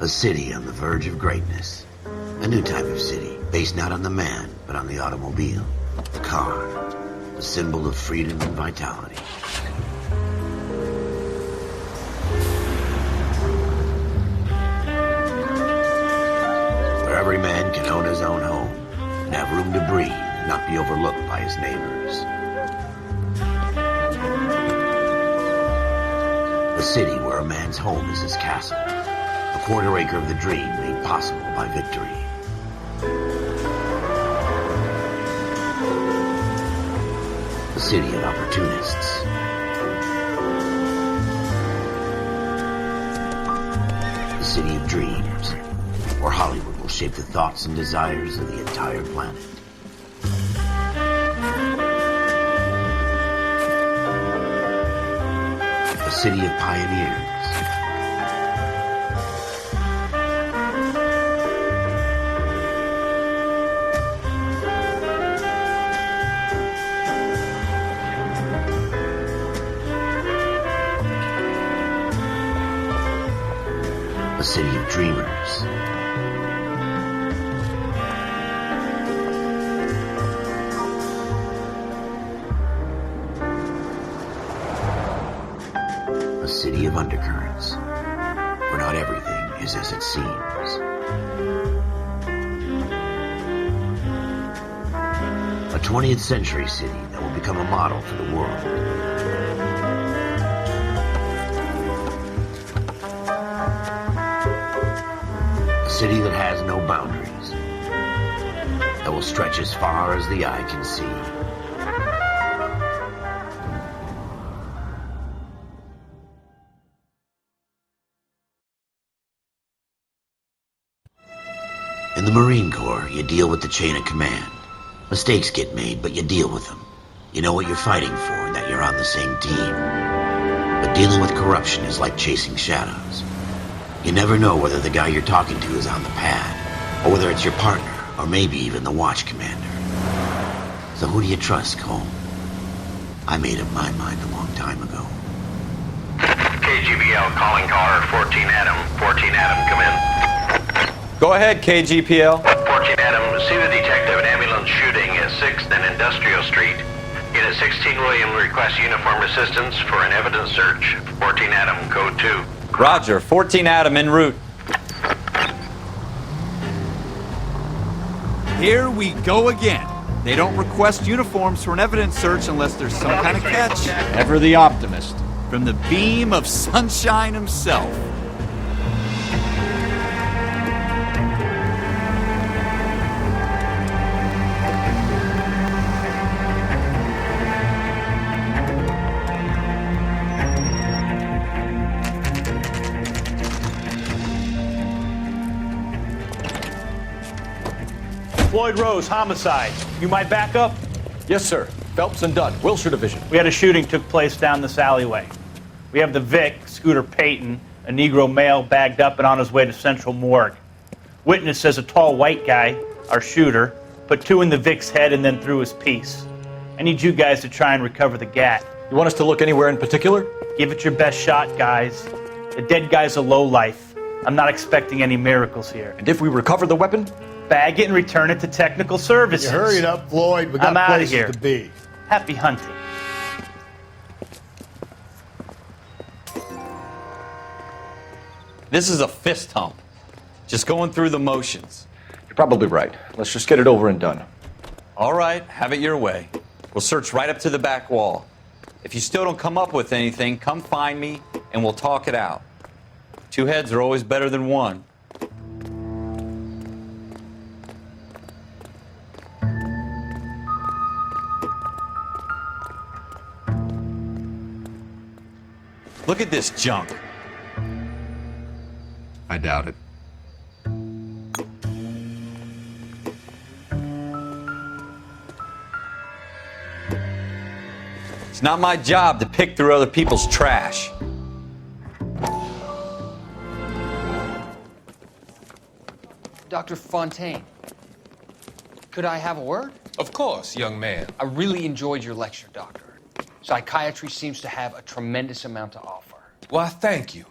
A city on the verge of greatness. A new type of city, based not on the man, but on the automobile. The car. A symbol of freedom and vitality. Where every man can own his own home, and have room to breathe, and not be overlooked by his neighbors. A city where a man's home is his castle. A quarter acre of the dream made possible by victory. A city of opportunists. A city of dreams, where Hollywood will shape the thoughts and desires of the entire planet. A city of pioneers. A city of dreamers. A city of undercurrents, where not everything is as it seems. A 20th century city that will become a model for the world. A city that has no boundaries, that will stretch as far as the eye can see. In the Marine Corps, you deal with the chain of command. Mistakes get made, but you deal with them. You know what you're fighting for and that you're on the same team. But dealing with corruption is like chasing shadows. You never know whether the guy you're talking to is on the pad, or whether it's your partner, or maybe even the watch commander. So who do you trust, Cole? I made up my mind a long time ago. KGBL calling car 14 Adam. 14 Adam, come in. Go ahead, KGPL. 14 Adam, see the detective, an ambulance shooting at 6th and Industrial Street. Unit 16 William requests uniformed assistance for an evidence search. 14 Adam, code 2. Roger, 14 Adam en route. Here we go again. They don't request uniforms for an evidence search unless there's some kind of catch. Ever the optimist. From the beam of sunshine himself. Floyd Rose, homicide. You might back up? Yes, sir. Phelps and Dunn, Wilshire Division. We had a shooting took place down this alleyway. We have the Vic, Scooter Payton, a Negro male bagged up and on his way to Central Morgue. Witness says a tall white guy, our shooter, put 2 in the Vic's head and then threw his piece. I need you guys to try and recover the gat. You want us to look anywhere in particular? Give it your best shot, guys. The dead guy's a lowlife. I'm not expecting any miracles here. And if we recover the weapon? Bag it and return it to technical services. You hurry it up, Floyd. We got I'm outta places here. to be. Happy hunting. This is a fist hump. Just going through the motions. You're probably right. Let's just get it over and done. All right, have it your way. We'll search right up to the back wall. If you still don't come up with anything, come find me and we'll talk it out. 2 heads are always better than 1. Look at this junk. I doubt it. It's not my job to pick through other people's trash. Dr. Fontaine, could I have a word? Of course, young man. I really enjoyed your lecture, Doctor. Psychiatry seems to have a tremendous amount to offer. Why, thank you.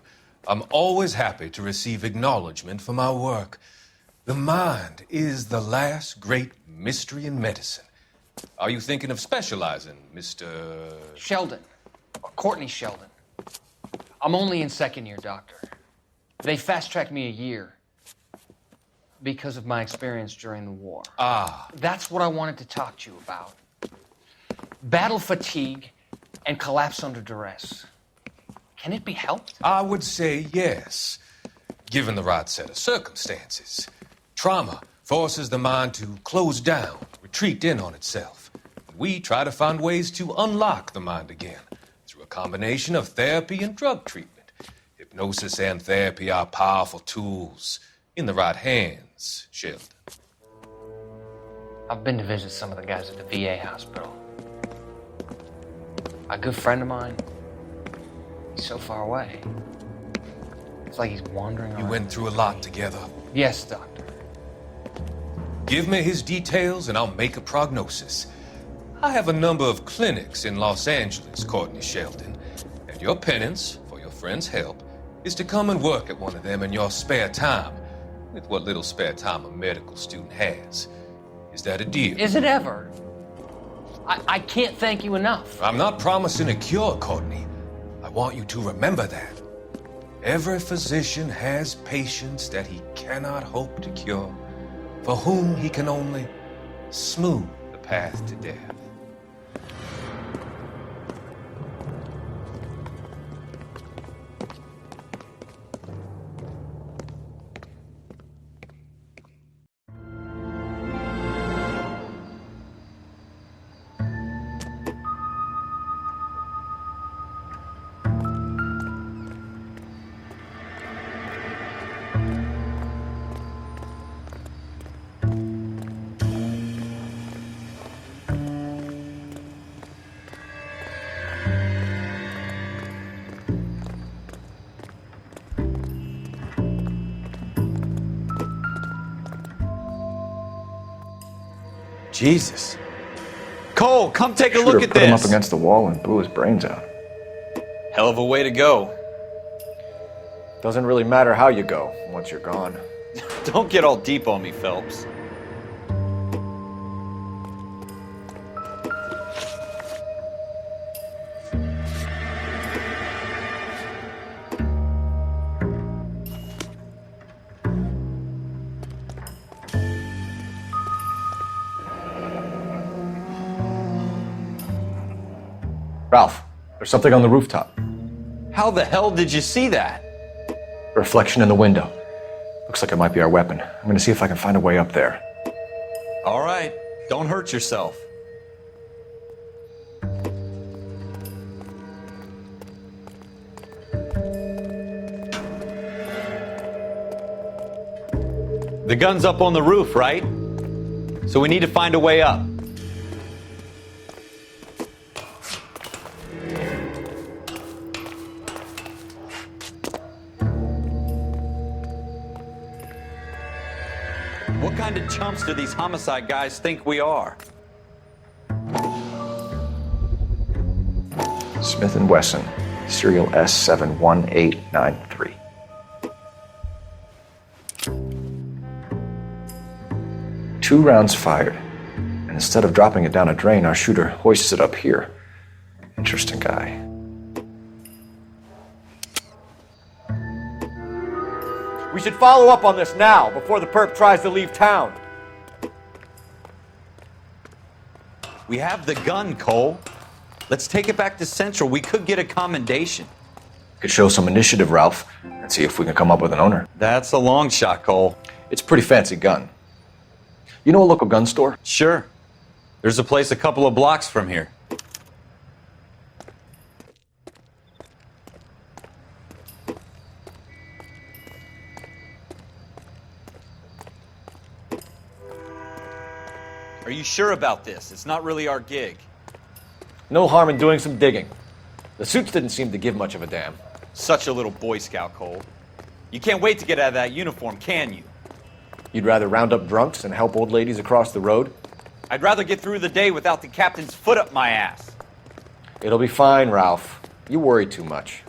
I'm always happy to receive acknowledgement for my work. The mind is the last great mystery in medicine. Are you thinking of specializing, Mr. Sheldon. Or Courtney Sheldon. I'm only in second year, Doctor. They fast-tracked me a year because of my experience during the war. Ah. That's what I wanted to talk to you about. Battle fatigue and collapse under duress. Can it be helped? I would say yes, given the right set of circumstances. Trauma forces the mind to close down, retreat in on itself. We try to find ways to unlock the mind again through a combination of therapy and drug treatment. Hypnosis and therapy are powerful tools in the right hands, Sheldon. I've been to visit some of the guys at the VA hospital. A good friend of mine, he's so far away. It's like he's wandering around. You went through a lot together. Yes, Doctor. Give me his details and I'll make a prognosis. I have a number of clinics in Los Angeles, Courtney Sheldon, and your penance, for your friend's help, is to come and work at one of them in your spare time, with what little spare time a medical student has. Is that a deal? Is it ever? I can't thank you enough. I'm not promising a cure, Courtney. I want you to remember that. Every physician has patients that he cannot hope to cure, for whom he can only smooth the path to death. Jesus. Cole, come take a Shooter look at put him up this. against the wall and blew his brains out. Hell of a way to go. Doesn't really matter how you go once you're gone. Don't get all deep on me, Phelps. Ralph, there's something on the rooftop. How the hell did you see that? A reflection in the window. Looks like it might be our weapon. I'm gonna see if I can find a way up there. All right, don't hurt yourself. The gun's up on the roof, right? So we need to find a way up. What kind of chumps do these homicide guys think we are? Smith & Wesson, serial S71893. Two rounds fired, and instead of dropping it down a drain, our shooter hoists it up here. Interesting guy. We should follow up on this now, before the perp tries to leave town. We have the gun, Cole. Let's take it back to Central. We could get a commendation. Could show some initiative, Ralph, and see if we can come up with an owner. That's a long shot, Cole. It's a pretty fancy gun. You know a local gun store? Sure. There's a place a couple of blocks from here. Are you sure about this? It's not really our gig. No harm in doing some digging. The suits didn't seem to give much of a damn. Such a little Boy Scout, Cole. You can't wait to get out of that uniform, can you? You'd rather round up drunks and help old ladies across the road? I'd rather get through the day without the captain's foot up my ass. It'll be fine, Ralph. You worry too much.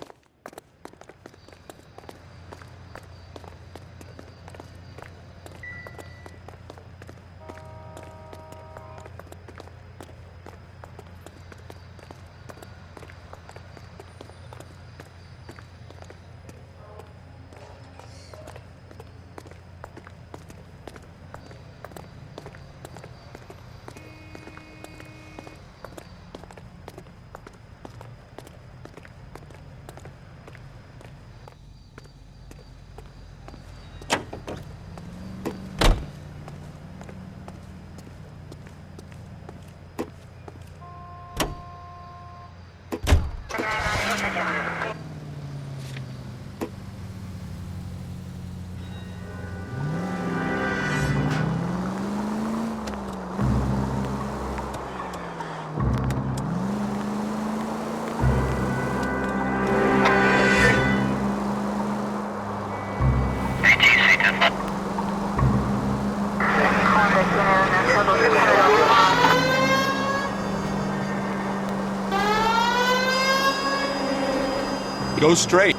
Go straight.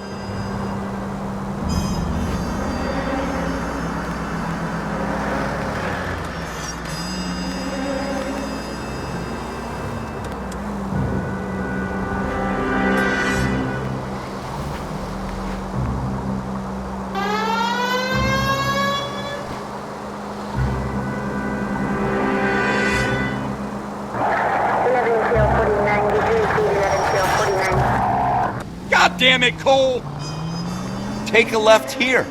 God damn it, Cole! Take a left here.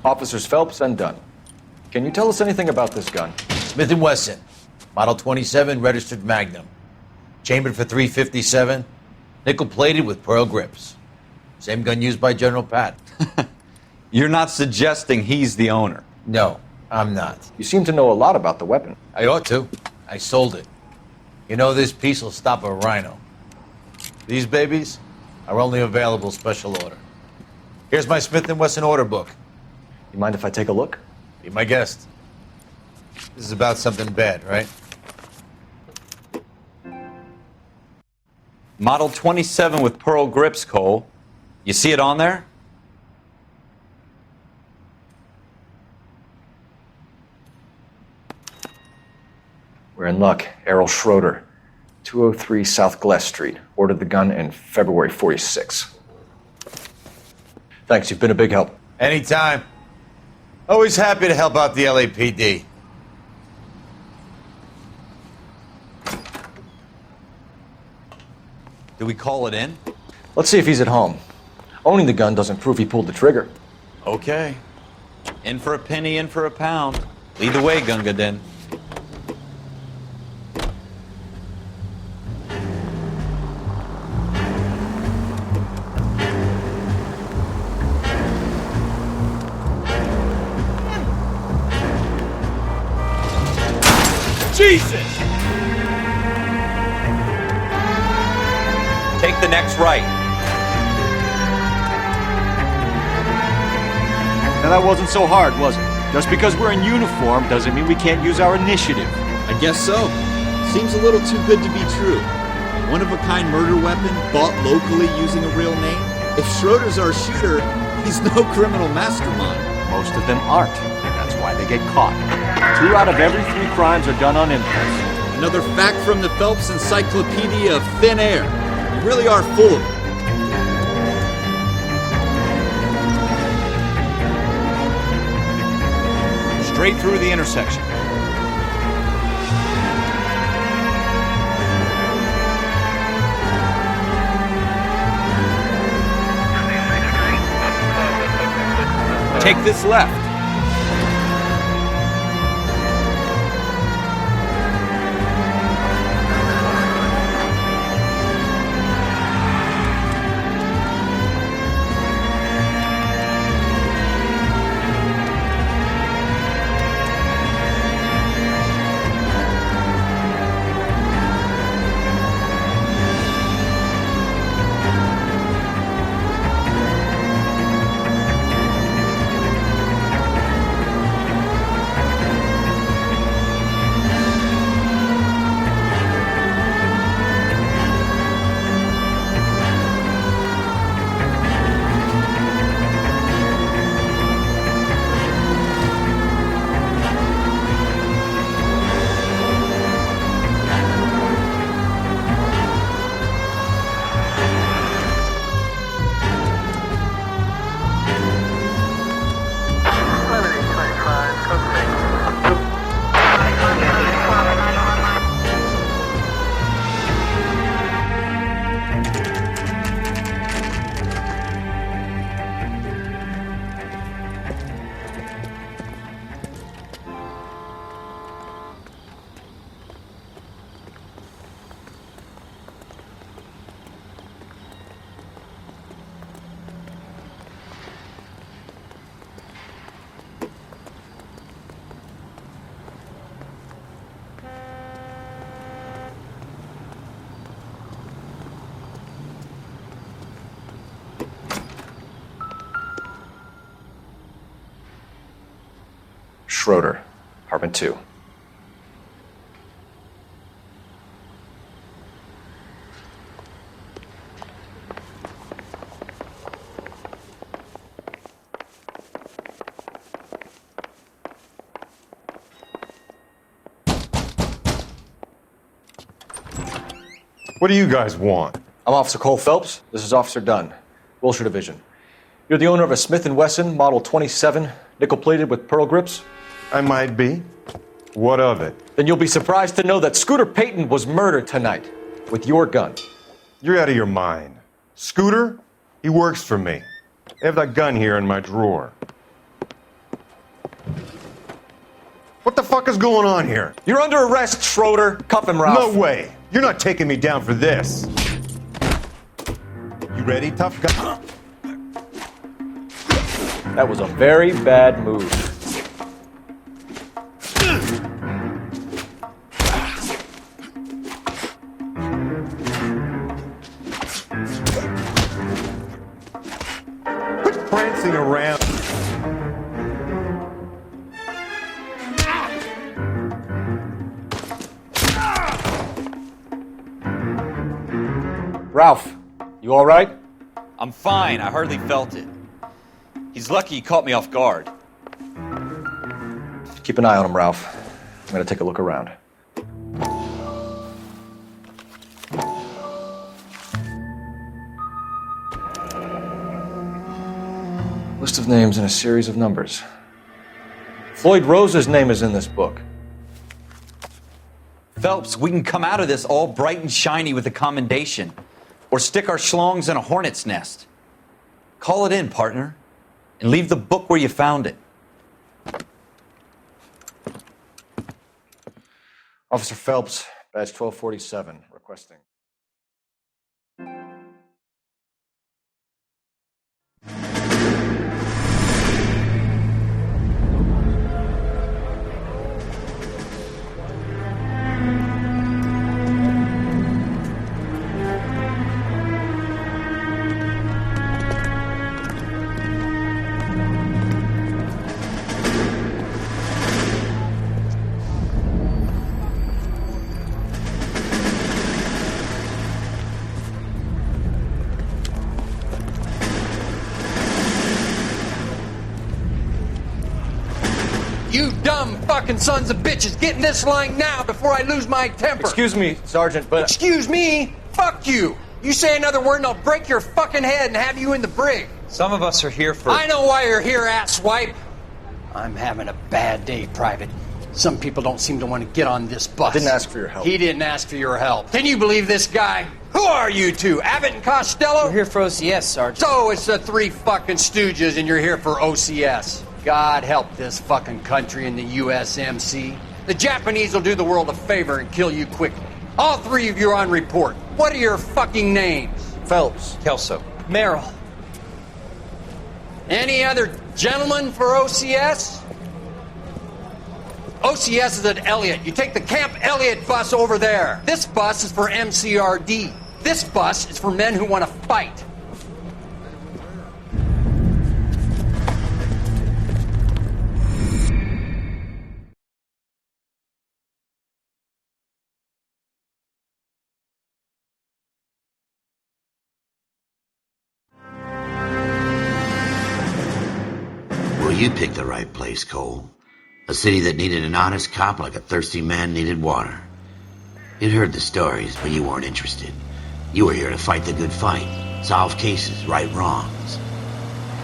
Officers Phelps and Dunn. Can you tell us anything about this gun? Smith & Wesson, Model 27, registered Magnum. Chambered for .357, nickel-plated with pearl grips. Same gun used by General Pat. You're not suggesting he's the owner? No, I'm not. You seem to know a lot about the weapon. I ought to. I sold it. You know, this piece will stop a rhino. These babies are only available special order. Here's my Smith & Wesson order book. You mind if I take a look? Be my guest. This is about something bad, right? Model 27 with pearl grips, Cole. You see it on there? We're in luck. Errol Schroeder, 203 South Glass Street. Ordered the gun in February '46. Thanks, you've been a big help. Anytime. Always happy to help out the LAPD. Do we call it in? Let's see if he's at home. Owning the gun doesn't prove he pulled the trigger. Okay. In for a penny, in for a pound. Lead the way, Gunga Din. Jesus! Take the next right. Now that wasn't so hard, was it? Just because we're in uniform doesn't mean we can't use our initiative. I guess so. Seems a little too good to be true. One-of-a-kind murder weapon bought locally using a real name? If Schroeder's our shooter, he's no criminal mastermind. Most of them aren't. That's why they get caught. 2 out of every 3 crimes are done on impulse. Another fact from the Phelps Encyclopedia of Thin Air. You really are full of it. Straight through the intersection. Take this left. Schroeder, apartment 2. What do you guys want? I'm Officer Cole Phelps. This is Officer Dunn, Wilshire Division. You're the owner of a Smith & Wesson Model 27, nickel-plated with pearl grips? I might be. What of it? Then you'll be surprised to know that Scooter Payton was murdered tonight with your gun. You're out of your mind. Scooter? He works for me. I have that gun here in my drawer. What the fuck is going on here? You're under arrest, Schroeder. Cuff him, Ralph. No way. You're not taking me down for this. You ready, tough guy? That was a very bad move. Quit prancing around. Ralph, you all right? I'm fine. I hardly felt it. He's lucky he caught me off guard. Keep an eye on him, Ralph. I'm gonna take a look around. List of names and a series of numbers. Floyd Rose's name is in this book. Phelps, we can come out of this all bright and shiny with a commendation. Or stick our schlongs in a hornet's nest. Call it in, partner. And leave the book where you found it. Officer Phelps, badge 1247, requesting. You dumb fucking sons of bitches, get in this line now before I lose my temper. Excuse me, Sergeant, but... Excuse me? Fuck you. You say another word and I'll break your fucking head and have you in the brig. Some of us are here for... I know why you're here, asswipe. I'm having a bad day, Private. Some people don't seem to want to get on this bus. I didn't ask for your help. He didn't ask for your help. Can you believe this guy? Who are you two? Abbott and Costello? We're here for OCS, Sergeant. So it's the three fucking stooges and you're here for OCS. God help this fucking country and the USMC. The Japanese will do the world a favor and kill you quickly. All three of you are on report. What are your fucking names? Phelps. Kelso. Merrill. Any other gentlemen for OCS? OCS is at Elliott. You take the Camp Elliott bus over there. This bus is for MCRD. This bus is for men who want to fight. Well, you picked the right place, Cole. A city that needed an honest cop like a thirsty man needed water. You'd heard the stories, but you weren't interested. You were here to fight the good fight, solve cases, right wrongs.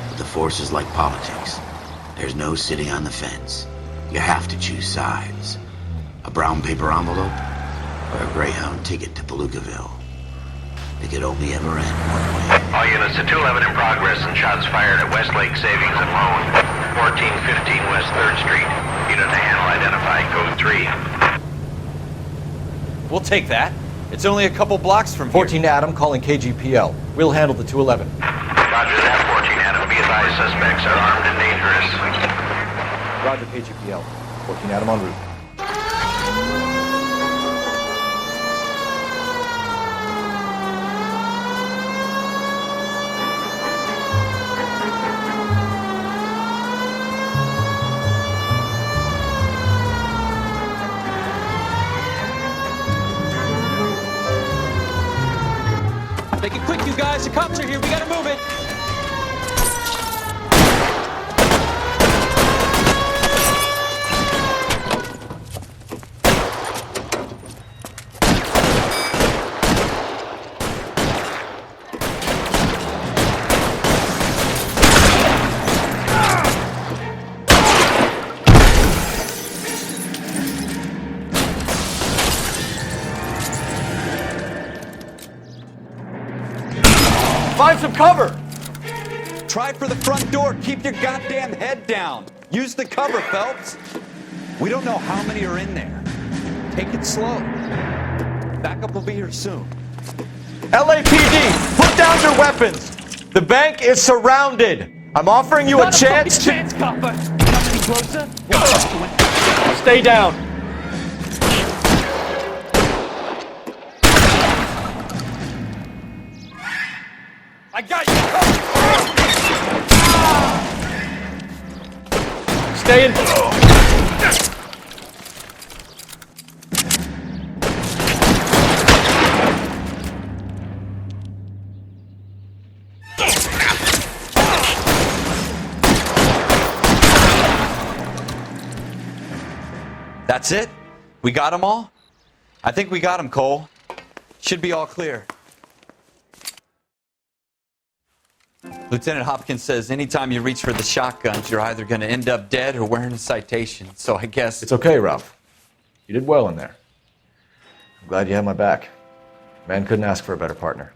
But the force is like politics. There's no sitting on the fence. You have to choose sides. A brown paper envelope or a Greyhound ticket to Palookaville. It could only ever end one way. All units to 211 in progress and shots fired at Westlake Savings and Loan, 1415 West 3rd Street. Unit to handle identified, code 3. We'll take that. It's only a couple blocks from here. 14 Adam calling KGPL. We'll handle the 211. Roger that, 14 Adam. Be advised, suspects are armed and dangerous. Roger KGPL. 14 Adam en route. Make it quick, you guys. The cops are here. We gotta move it. Find some cover! Try for the front door. Keep your goddamn head down. Use the cover, Phelps. We don't know how many are in there. Take it slow. Backup will be here soon. LAPD, put down your weapons! The bank is surrounded! I'm offering you a chance to... copper. Any closer? Stay down! I got you. Stay in. That's it? We got them all? I think we got them, Cole. Should be all clear. Lieutenant Hopkins says anytime you reach for the shotguns, you're either going to end up dead or wearing a citation. So I guess... It's okay, Ralph. You did well in there. I'm glad you had my back. Man couldn't ask for a better partner.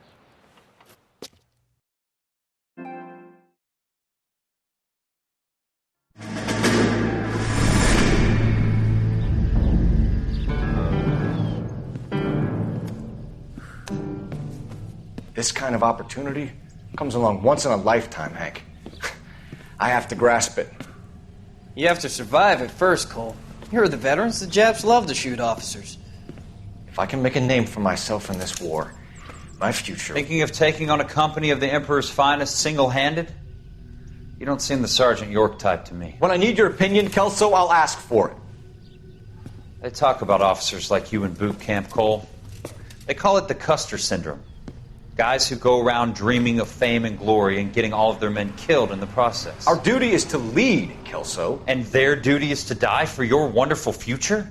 This kind of opportunity comes along once in a lifetime, Hank. I have to grasp it. You have to survive it first, Cole. Here are the veterans. The Japs love to shoot officers. If I can make a name for myself in this war, my future... Thinking of taking on a company of the Emperor's finest single-handed? You don't seem the Sergeant York type to me. When I need your opinion, Kelso, I'll ask for it. They talk about officers like you in boot camp, Cole. They call it the Custer Syndrome. Guys who go around dreaming of fame and glory and getting all of their men killed in the process. Our duty is to lead, Kelso. And their duty is to die for your wonderful future?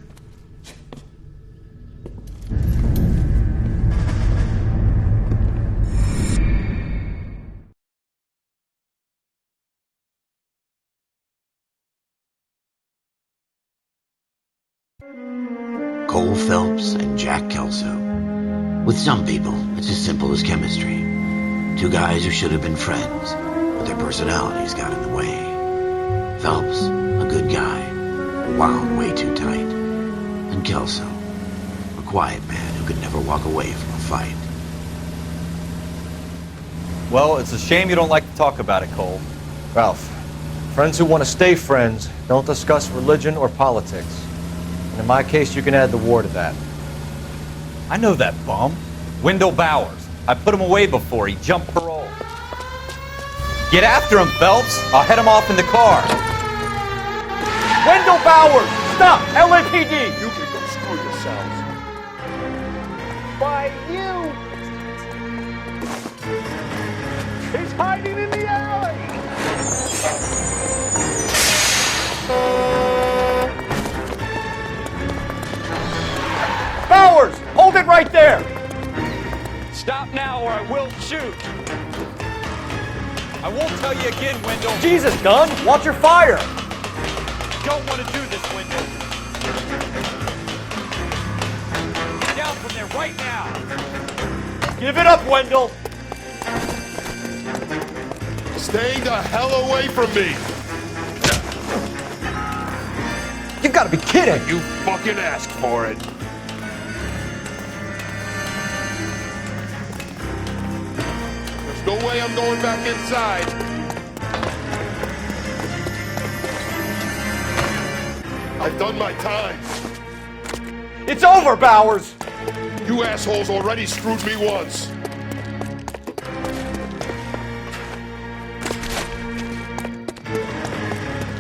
Cole Phelps and Jack Kelso. With some people, it's as simple as chemistry. Two guys who should have been friends, but their personalities got in the way. Phelps, a good guy, wound way too tight. And Kelso, a quiet man who could never walk away from a fight. Well, it's a shame you don't like to talk about it, Cole. Ralph, friends who want to stay friends don't discuss religion or politics. And in my case, you can add the war to that. I know that bum. Wendell Bowers. I put him away before. He jumped parole. Get after him, Phelps. I'll head him off in the car. Wendell Bowers! Stop! LAPD! You can go screw yourselves. By you! He's hiding in the alley! Bowers! Hold it right there! Stop now or I will shoot. I won't tell you again, Wendell. Jesus, Gunn! Watch your fire! Don't want to do this, Wendell. Get down from there right now. Give it up, Wendell! Stay the hell away from me! You've got to be kidding! You fucking asked for it. There's no way I'm going back inside. I've done my time. It's over, Bowers! You assholes already screwed me once.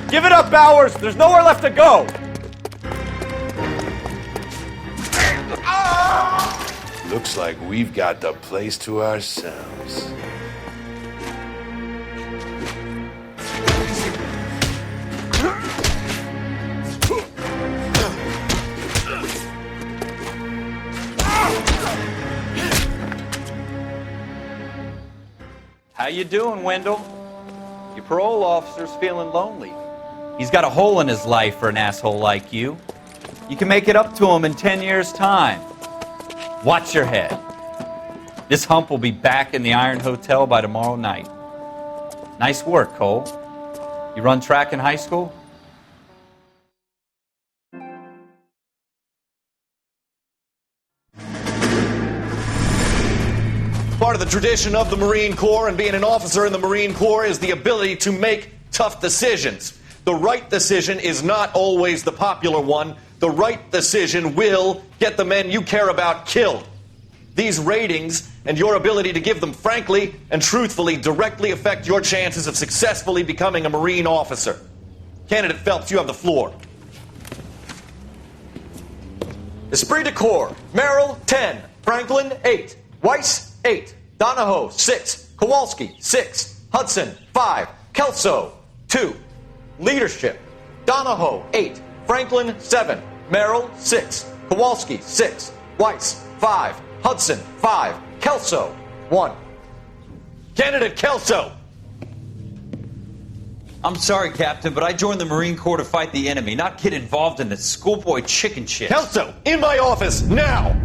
Give it up, Bowers! There's nowhere left to go! Looks like we've got the place to ourselves. How you doing, Wendell? Your parole officer's feeling lonely. He's got a hole in his life for an asshole like you. You can make it up to him in 10 years' time. Watch your head. This hump will be back in the Iron Hotel by tomorrow night. Nice work, Cole. You run track in high school? Part of the tradition of the Marine Corps and being an officer in the Marine Corps is the ability to make tough decisions. The right decision is not always the popular one. The right decision will get the men you care about killed. These ratings and your ability to give them frankly and truthfully directly affect your chances of successfully becoming a Marine officer. Candidate Phelps, you have the floor. Esprit de Corps, Merrill, 10. Franklin, 8. Weiss, 8. Donahoe, 6. Kowalski, 6. Hudson, 5. Kelso, 2. Leadership, Donahoe, 8. Franklin, 7. Merrill, 6. Kowalski, 6. Weiss, 5. Hudson, 5. Kelso, 1. Candidate Kelso! I'm sorry, Captain, but I joined the Marine Corps to fight the enemy, not get involved in this schoolboy chicken shit. Kelso, in my office, now!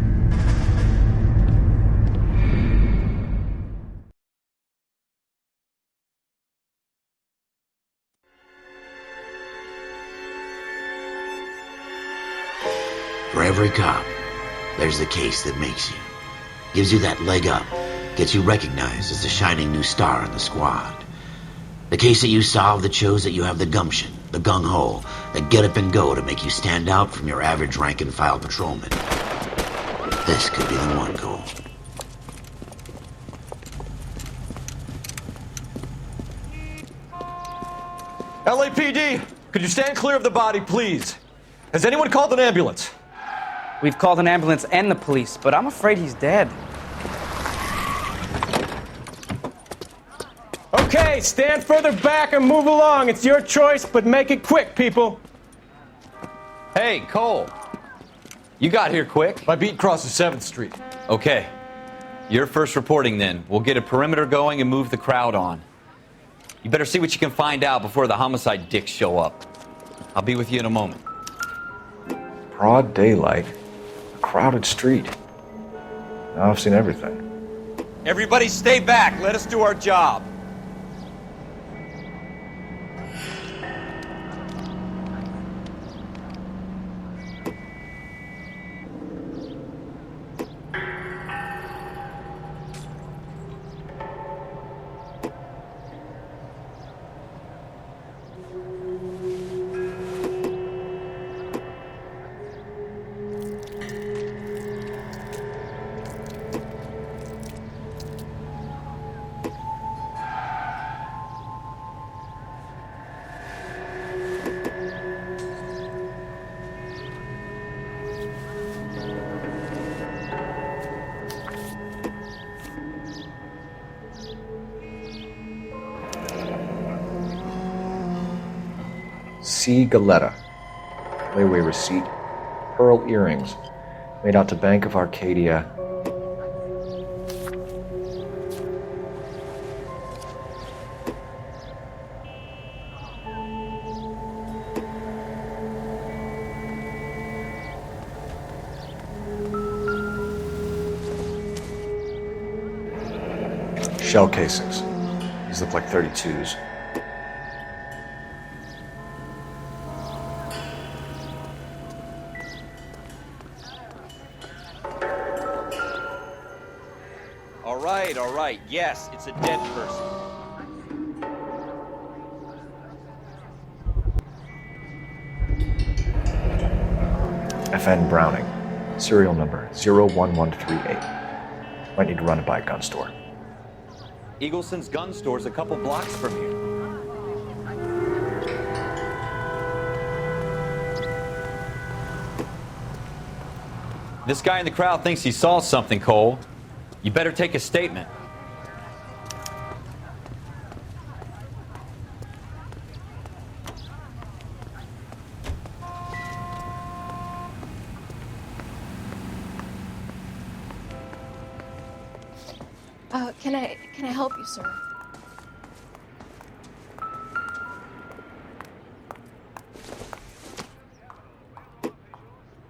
For every cop, there's the case that makes you. Gives you that leg up. Gets you recognized as the shining new star in the squad. The case that you solve that shows that you have the gumption, the gung-ho, the get up and go to make you stand out from your average rank-and-file patrolman. This could be the one, Cole. LAPD, could you stand clear of the body, please? Has anyone called an ambulance? We've called an ambulance and the police, but I'm afraid he's dead. Okay, stand further back and move along. It's your choice, but make it quick, people. Hey, Cole. You got here quick. My beat crosses 7th Street. Okay. You're first reporting then. We'll get a perimeter going and move the crowd on. You better see what you can find out before the homicide dicks show up. I'll be with you in a moment. Broad daylight, a crowded street. Now I've seen everything. Everybody stay back. Let us do our job. C. Galetta. Layaway receipt. Pearl earrings. Made out to Bank of Arcadia. Shell casings. These look like 32s. All right. Yes, it's a dead person. FN Browning. Serial number 01138. Might need to run it by a gun store. Eagleson's gun store's a couple blocks from here. This guy in the crowd thinks he saw something, Cole. You better take a statement. Can I help you, sir?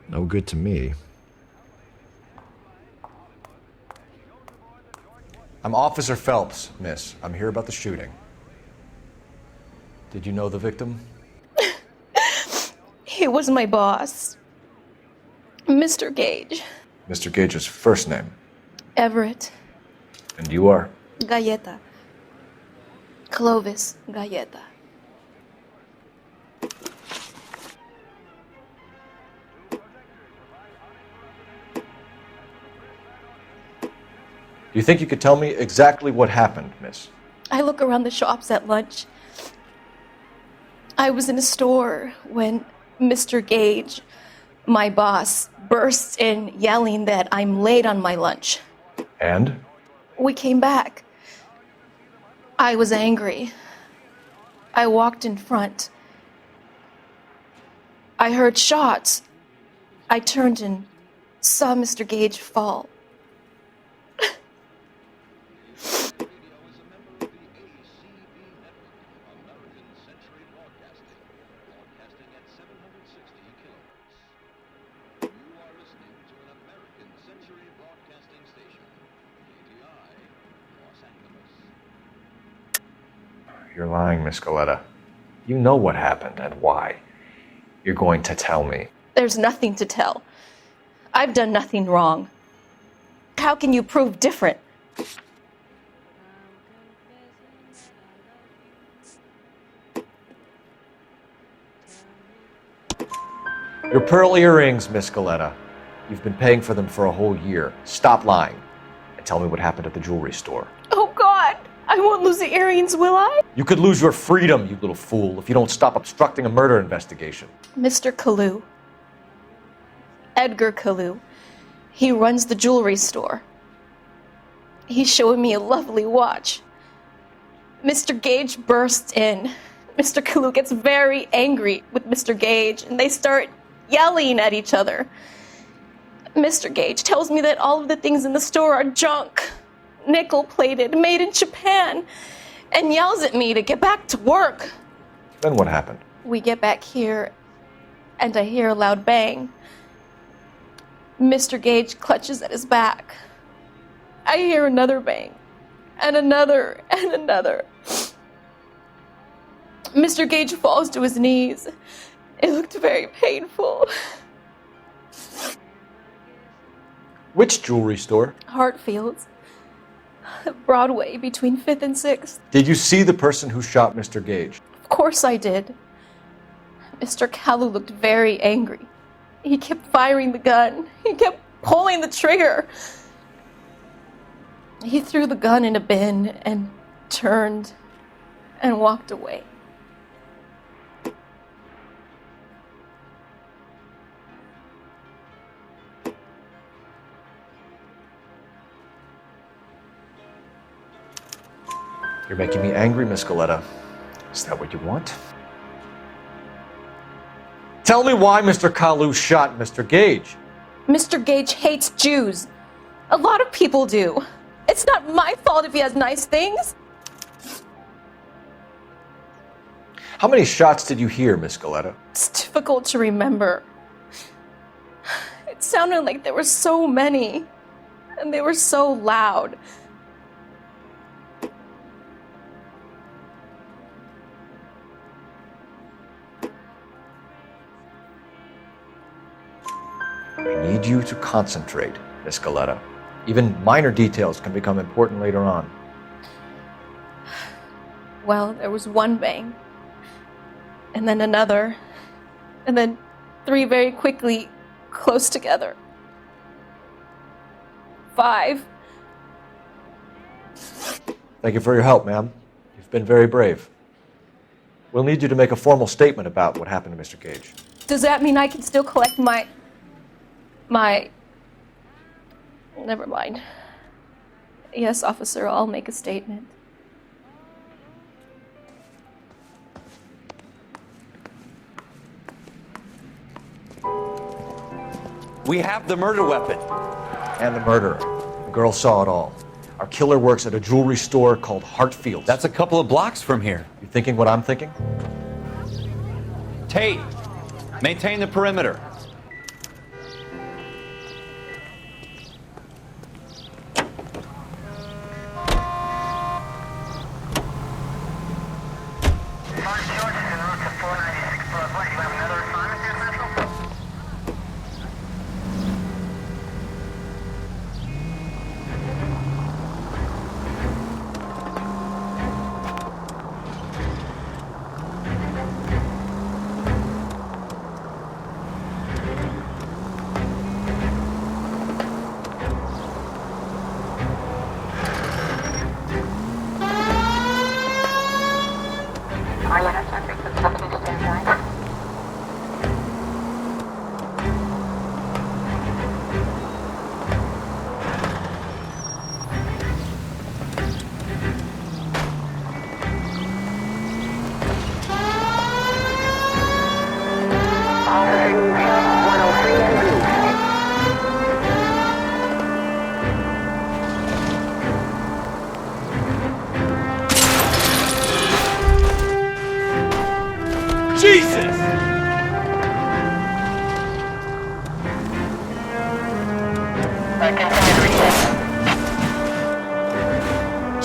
No good to me. I'm Officer Phelps, miss. I'm here about the shooting. Did you know the victim? He was my boss, Mr. Gage. Mr. Gage's first name. Everett. And you are? Galleta. Clovis Galleta. Do you think you could tell me exactly what happened, miss? I look around the shops at lunch. I was in a store when Mr. Gage, my boss, bursts in yelling that I'm late on my lunch. And? We came back. I was angry. I walked in front. I heard shots. I turned and saw Mr. Gage fall. You're lying, Miss Galleta. You know what happened and why. You're going to tell me. There's nothing to tell. I've done nothing wrong. How can you prove different? Your pearl earrings, Miss Galleta. You've been paying for them for a whole year. Stop lying and tell me what happened at the jewelry store. Oh, God! I won't lose the earrings, will I? You could lose your freedom, you little fool, if you don't stop obstructing a murder investigation. Mr. Kalu. Edgar Kalu. He runs the jewelry store. He's showing me a lovely watch. Mr. Gage bursts in. Mr. Kalu gets very angry with Mr. Gage, and they start yelling at each other. Mr. Gage tells me that all of the things in the store are junk, nickel-plated, made in Japan, and yells at me to get back to work. Then what happened? We get back here, and I hear a loud bang. Mr. Gage clutches at his back. I hear another bang, and another, and another. Mr. Gage falls to his knees. It looked very painful. Which jewelry store? Hartfield's. Broadway, between 5th and 6th. Did you see the person who shot Mr. Gage? Of course I did. Mr. Kalu looked very angry. He kept firing the gun. He kept pulling the trigger. He threw the gun in a bin and turned and walked away. You're making me angry, Miss Galleta. Is that what you want? Tell me why Mr. Kalu shot Mr. Gage. Mr. Gage hates Jews. A lot of people do. It's not my fault if he has nice things. How many shots did you hear, Miss Galleta? It's difficult to remember. It sounded like there were so many, and they were so loud. I need you to concentrate, Miss Galleta. Even minor details can become important later on. Well, there was one bang, and then another, and then 3 very quickly, close together. 5. Thank you for your help, ma'am. You've been very brave. We'll need you to make a formal statement about what happened to Mr. Gage. Does that mean I can still collect my Never mind. Yes, officer, I'll make a statement. We have the murder weapon. And the murderer. The girl saw it all. Our killer works at a jewelry store called Hartfield's. That's a couple of blocks from here. You thinking what I'm thinking? Tate, maintain the perimeter.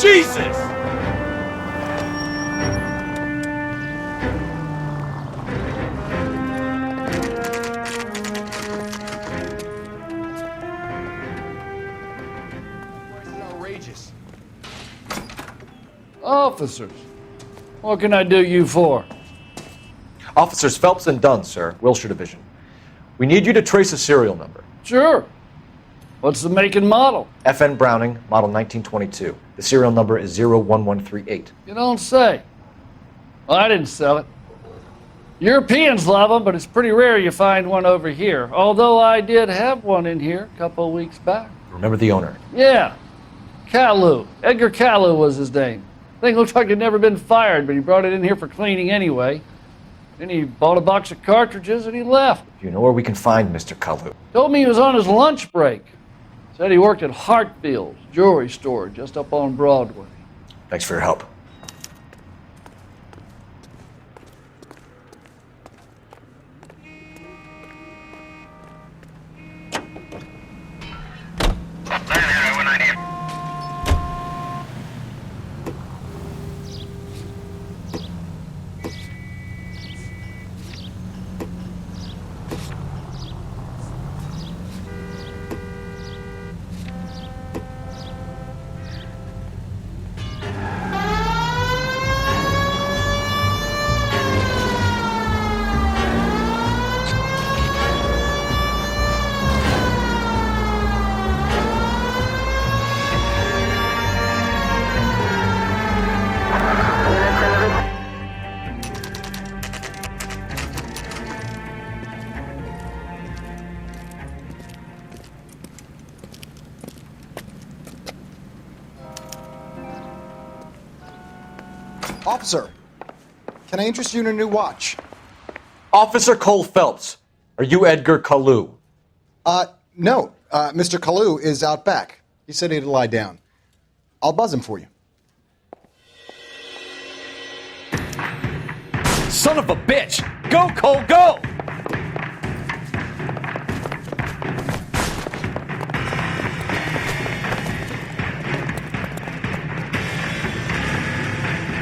Jesus! Outrageous. Officers, what can I do you for? Officers Phelps and Dunn, sir, Wilshire Division. We need you to trace a serial number. Sure. What's the make and model? FN Browning, model 1922. The serial number is 01138. You don't say. Well, I didn't sell it. Europeans love them, but it's pretty rare you find one over here. Although I did have one in here a couple of weeks back. Remember the owner? Yeah. Kalu. Edgar Kalu was his name. Thing looked like he'd never been fired, but he brought it in here for cleaning anyway. Then he bought a box of cartridges and he left. Do you know where we can find Mr. Kalu? Told me he was on his lunch break. Said he worked at Hartfield's jewelry store just up on Broadway. Thanks for your help. Officer, can I interest you in a new watch? Officer Cole Phelps, are you Edgar Kalu? No. Mr. Kalu is out back. He said he'd lie down. I'll buzz him for you. Son of a bitch! Go, Cole, go!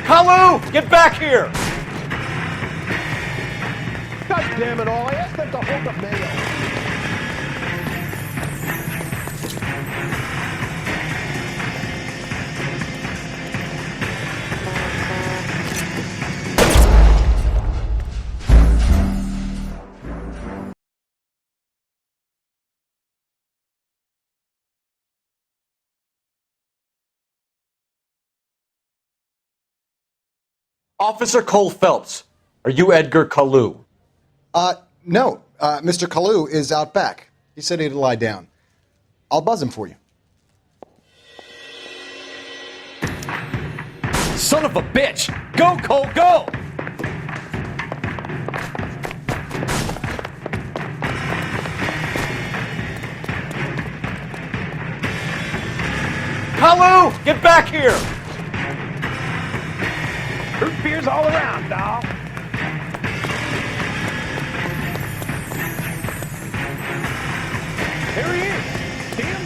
Kalu, get back here! God damn it all, I asked them to hold the mail. Officer Cole Phelps, are you Edgar Kalu? No. Mr. Kalu is out back. He said he'd lie down. I'll buzz him for you. Son of a bitch! Go, Cole, go! Kalu! Get back here! Root beers all around, dawg. There he is. See him?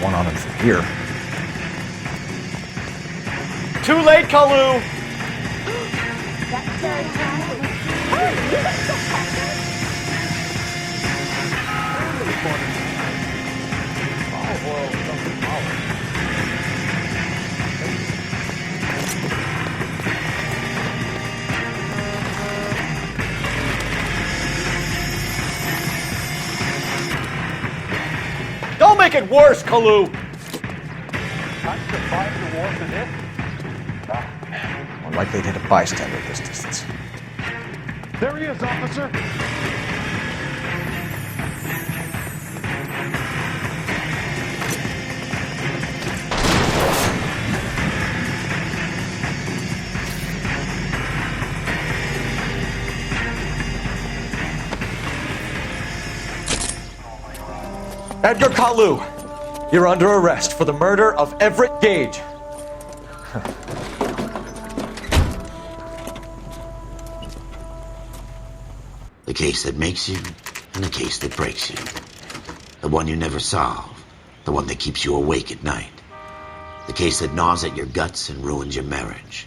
One on him from here. Too late, Kalu! Don't make it worse, Kalu! Not survived the war for this. More likely to hit a bystander at this distance. There he is, officer. Edgar Kalu, you're under arrest for the murder of Everett Gage. The case that makes you, and the case that breaks you. The one you never solve, the one that keeps you awake at night. The case that gnaws at your guts and ruins your marriage.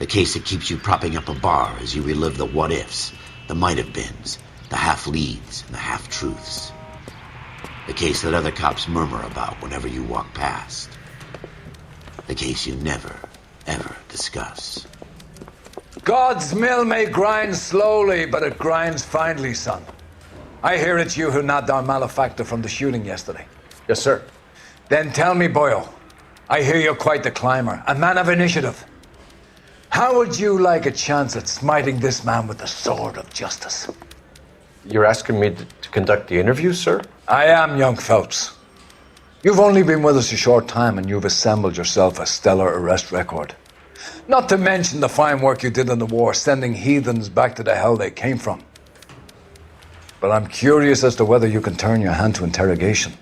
The case that keeps you propping up a bar as you relive the what-ifs, the might-have-beens, the half-leads, and the half-truths. The case that other cops murmur about whenever you walk past. The case you never, ever discuss. God's mill may grind slowly, but it grinds finely, son. I hear it's you who nabbed our malefactor from the shooting yesterday. Yes, sir. Then tell me, boyo, I hear you're quite the climber, a man of initiative. How would you like a chance at smiting this man with the sword of justice? You're asking me to conduct the interview, sir? I am, young Phelps. You've only been with us a short time and you've assembled yourself a stellar arrest record. Not to mention the fine work you did in the war, sending heathens back to the hell they came from. But I'm curious as to whether you can turn your hand to interrogation.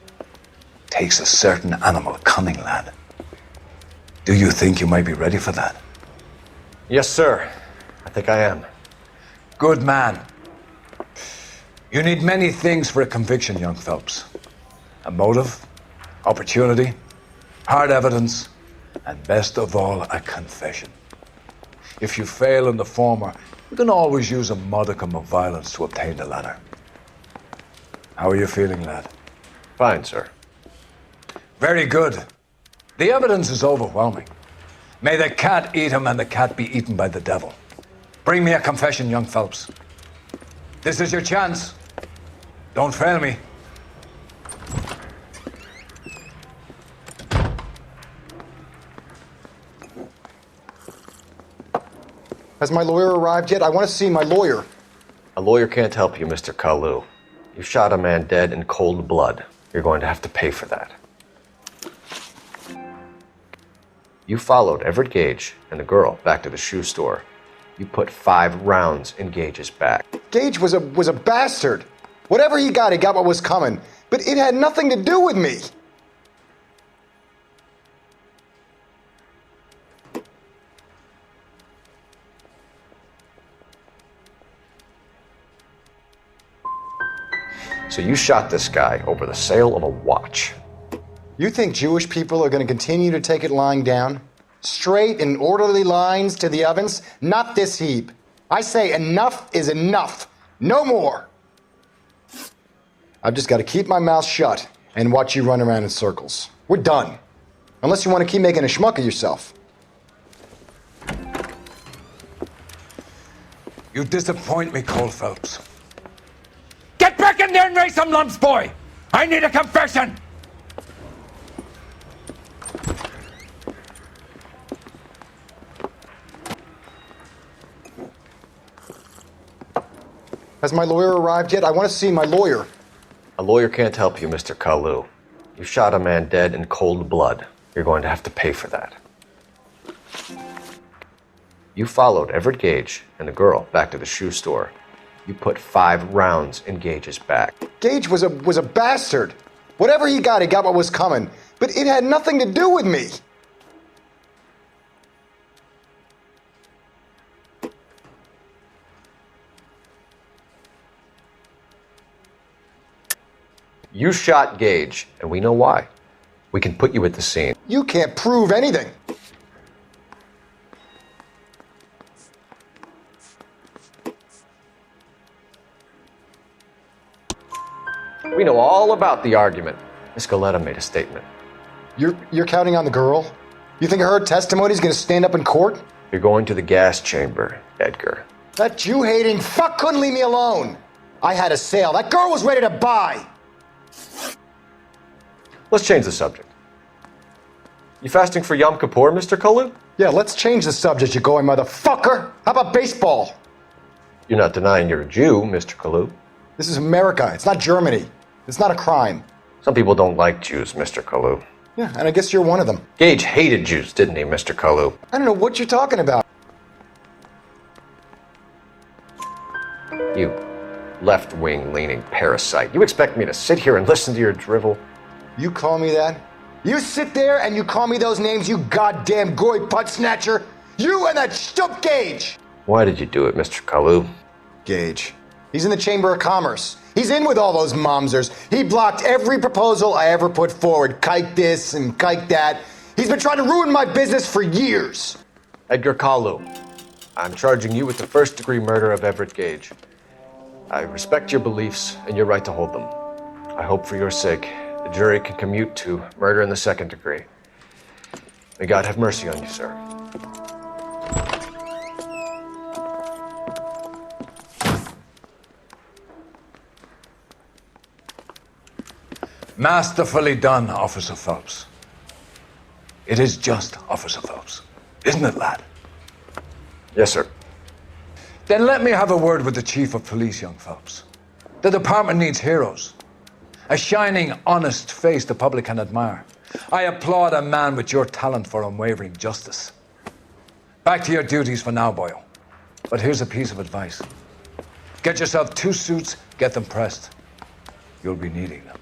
Takes a certain animal cunning, lad. Do you think you might be ready for that? Yes, sir. I think I am. Good man. You need many things for a conviction, young Phelps. A motive, opportunity, hard evidence, and best of all, a confession. If you fail in the former, you can always use a modicum of violence to obtain the latter. How are you feeling, lad? Fine, sir. Very good. The evidence is overwhelming. May the cat eat him and the cat be eaten by the devil. Bring me a confession, young Phelps. This is your chance. Don't fail me. Has my lawyer arrived yet? I want to see my lawyer. A lawyer can't help you, Mr. Kalu. You shot a man dead in cold blood. You're going to have to pay for that. You followed Everett Gage and the girl back to the shoe store. You put 5 rounds in Gage's back. Gage was a bastard. Whatever he got what was coming. But it had nothing to do with me. So you shot this guy over the sale of a watch. You think Jewish people are going to continue to take it lying down? Straight and orderly lines to the ovens? Not this heap. I say enough is enough. No more. I've just got to keep my mouth shut and watch you run around in circles. We're done. Unless you want to keep making a schmuck of yourself. You disappoint me, Cole Phelps. Get back in there and raise some lumps, boy! I need a confession! Has my lawyer arrived yet? I want to see my lawyer. A lawyer can't help you, Mr. Kalu. You shot a man dead in cold blood. You're going to have to pay for that. You followed Everett Gage and the girl back to the shoe store. You put 5 rounds in Gage's back. Gage was a bastard. Whatever he got what was coming. But it had nothing to do with me. You shot Gage, and we know why. We can put you at the scene. You can't prove anything. We know all about the argument. Miss Galetta made a statement. You're counting on the girl? You think her testimony is going to stand up in court? You're going to the gas chamber, Edgar. That Jew-hating fuck couldn't leave me alone. I had a sale. That girl was ready to buy. Let's change the subject. You fasting for Yom Kippur, Mr. Kalu? Yeah, let's change the subject, you going motherfucker. How about baseball? You're not denying you're a Jew, Mr. Kalu. This is America. It's not Germany. It's not a crime. Some people don't like Jews, Mr. Kalu. Yeah, and I guess you're one of them. Gage hated Jews, didn't he, Mr. Kalu? I don't know what you're talking about. You left-wing leaning parasite. You expect me to sit here and listen to your drivel? You call me that? You sit there and you call me those names, you goddamn goy butt snatcher? You and that stup Gage! Why did you do it, Mr. Kalu? Gage. He's in the Chamber of Commerce. He's in with all those momsers. He blocked every proposal I ever put forward. Kike this and kike that. He's been trying to ruin my business for years. Edgar Kalu, I'm charging you with the first-degree murder of Everett Gage. I respect your beliefs and your right to hold them. I hope for your sake the jury can commute to murder in the second degree. May God have mercy on you, sir. Masterfully done, Officer Phelps. It is just Officer Phelps, isn't it, lad? Yes, sir. Then let me have a word with the Chief of Police, young Phelps. The department needs heroes. A shining, honest face the public can admire. I applaud a man with your talent for unwavering justice. Back to your duties for now, boyo. But here's a piece of advice. Get yourself 2 suits, get them pressed. You'll be needing them.